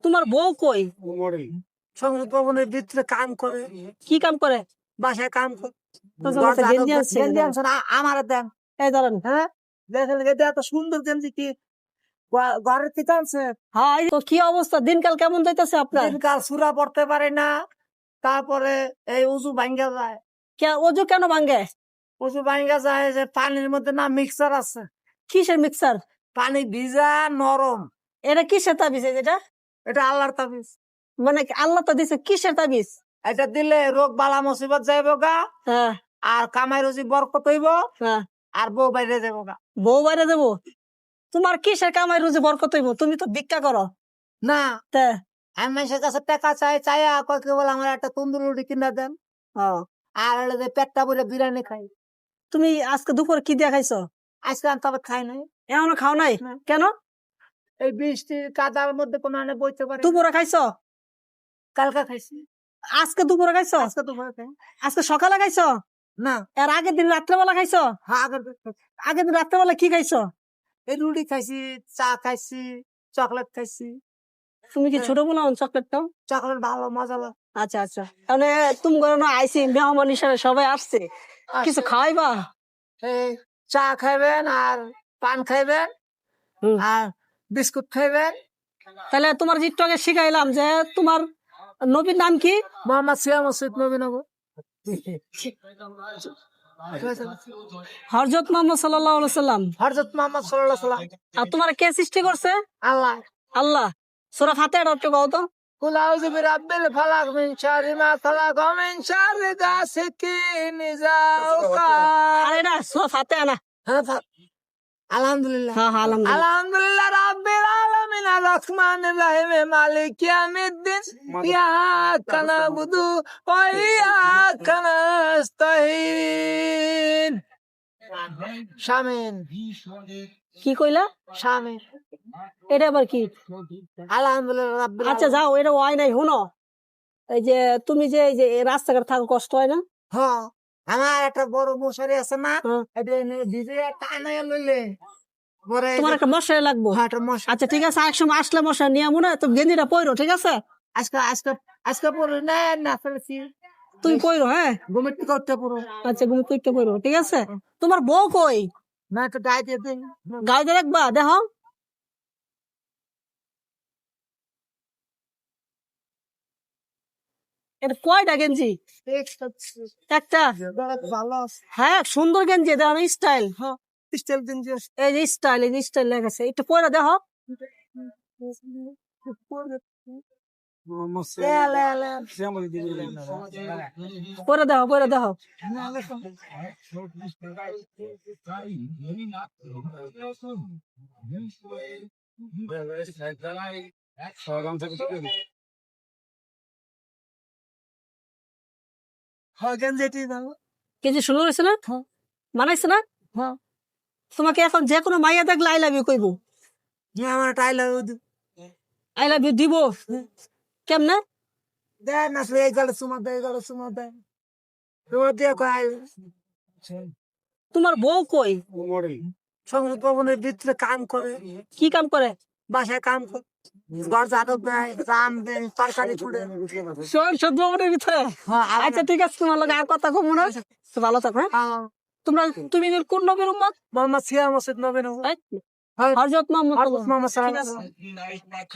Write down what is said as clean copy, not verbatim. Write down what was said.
তোমার বউ কই? সংসদ ভবনের ভিতরে কাম করে। কি কাম করে? বাসায় কাম করে। গেঞ্জি আনছে। গেঞ্জি আনছে না, আমার দেন। এই ধরেন। হ্যাঁ, দেখেন এটা এত সুন্দর গেঞ্জি কি ঘরের থেকে আনছে। হ্যাঁ, তো কি অবস্থা, দিনকাল কেমন যাইতেছে আপনার? দিনকাল সুরা পড়তে পারে না, তারপরে এই উজু ভাঙ্গা যায়। ওজু কেন ভাঙ্গে? উজু ভাঙ্গা যায় যে পানির মধ্যে না মিক্সার আছে, কিসের মিক্সার? পানি ভিজা নরম। এটা কিসের তাবিজ? এটা এটা আল্লাহর তাবিজ। মানে আল্লাহ তো দিছে, কিসের তাবিজ? এটা দিলে রোগ বালা মুসিবত যাইব গা, হ্যাঁ আর কামাই রুজি বরকত হইব, হ্যাঁ। আর বউ বাইরে যাবো গা। বউ বাইরে দেবো? তোমার কিসের কামাই রুজি বরকত হইব? তুমি তো ভিক্ষা করো না, তা। আমি মানুষের কাছে টাকা চাইয়া কয় কি বলে আমার একটা তন্দুর রুটি কিনা দেন, আর হলো যে পেটটা বলে বিরিয়ানি খাই। তুমি আজকে দুপুরে কি দিয়া খাইছো? আজকে আমি তবে খাই নাই। এখনো খাও নাই? কেন? এই বৃষ্টির কাদার মধ্যে কোনো আনে বইতে পারে। দুপুরে খাইছো? কালকা খাইছি। আজকে দুপুরে খাইছো? আজকে তো ভয় খাই আজকে সকালে খাইছো? না। এর আগের দিন রাত্রেবেলা খাইছো? হ্যাঁ, আগের দিন রাত্রেবেলা কি খাইছো? এই রুটি খাইছি, চা খাইছি, চকলেট খাইছি। তুমি কি ছোট বোন চকলেট খাও? চকলেট ভালো মজা লাগে। আচ্ছা আচ্ছা, তাহলে তুমি না আইসি মেহমান হিসাবে সবাই আসছে, কিছু খাওয়াইবা? এই চা খাইবেন, আর পান খাইবেন, আর বিস্কুট খাইবেন। তাহলে তোমার একটু আগে শিখাইলাম যে তোমার নবীর নাম কি? মোহাম্মদ সিয়া মসজিদ নবীনগর। হযরত মুহাম্মদ সাল্লাল্লাহু আলাইহি সাল্লাম। হযরত মুহাম্মদ সাল্লাল্লাহু আলাইহি সাল্লাম। আর তোমার কে সৃষ্টি করছে? আল্লাহ। আল্লাহ। সূরা ফাতিহা একটু গাও তো। কুল আউযু বিরাব্বিল ফালাক মিন শাররি মা খালাক ওয়া মিন শাররি গাসিকিন ইযা ওয়াকাব। আর এটা সূরা ফাতিহা না? হ্যাঁ, আলহামদুলিল্লাহ। হ্যাঁ হ্যাঁ, আলহামদুলিল্লাহ। আলহামদুলিল্লাহ রাব্বিল আলামিন আর রহমানির রহিম মালিক ইয়াউমিদ্দিন ইয়াকা নাবুদু ওয়া ইয়াকা নাস্তাইন। শামিন। কি কইলা? শামিন। এটা আবার কি? আলহামদুলিল্লাহ রাব্বিল আচ্ছা যাও, এটা ওয়াই নাই। শুনো, এই যে তুমি যে এই যে রাস্তাঘাট থাকো, কষ্ট হয় না? হ্যাঁ, আমার একটা বড় মশারি আছে না, হ্যাঁ। এটা এনে ভিজে টানায় লইলে পরে তোমার একটা মশারি লাগবো? হ্যাঁ, একটা মশারি। আচ্ছা ঠিক আছে, আরেক সময় আসলে মশারি নিয়ে আমো না, তুমি গেঞ্জিটা পরো, ঠিক আছে? আজকে আজকে আজকে পরে না ফেলেছি। তুমি পরো, হ্যাঁ। ঘুমিতে করতে পড়ো আচ্ছা তুমি কইতে পরো, ঠিক আছে? তোমার বউ কই? না, একটু গায়ে দিয়ে দিন। গাড়িতে রাখবা, দেখো। এটা কয়টা গেঞ্জি? একটা? ভালো আছে। হ্যাঁ, সুন্দর গেঞ্জি, দেখো স্টাইল। হ্যাঁ, স্টাইল দিন যে এই যে স্টাইল, এই যে স্টাইল লেগেছে, একটু পরে দেখো। পরে দেখো, পরে দেখো। গেঞ্জি সুন্দর হয়েছে না? মানাইছে না? তোমাকে এখন যে কোনো মাইয়া দেখলে আই লাভ ইউ কইবো। আমার টাইল আই লাভ ইউ দিব কেমনে? দেয় না, এই গেলে সুমা দেয়, গেলে সুমা দেয়, তোমার দিয়ে কয়। তোমার বউ কই? সংসদ ভবনের ভিতরে কাম করে। কি কাম করে? বাসায় কাম করে, ঘর ঝাড়ু দেয়, রাম দেয়, তরকারি ছুড়ে। সংসদ ভবনের ভিতরে? আচ্ছা ঠিক আছে, তোমার লগে আর কথা কমু না, ভালো থাকো। হ্যাঁ, তুমি কোন নবীর উম্মত? মোহাম্মদ সিয়া মসজিদ নবীনগর। হযরত মুহাম্মদ। মোহাম্মদ সাল্লাল্লাহু আলাইহি ওয়াসাল্লাম।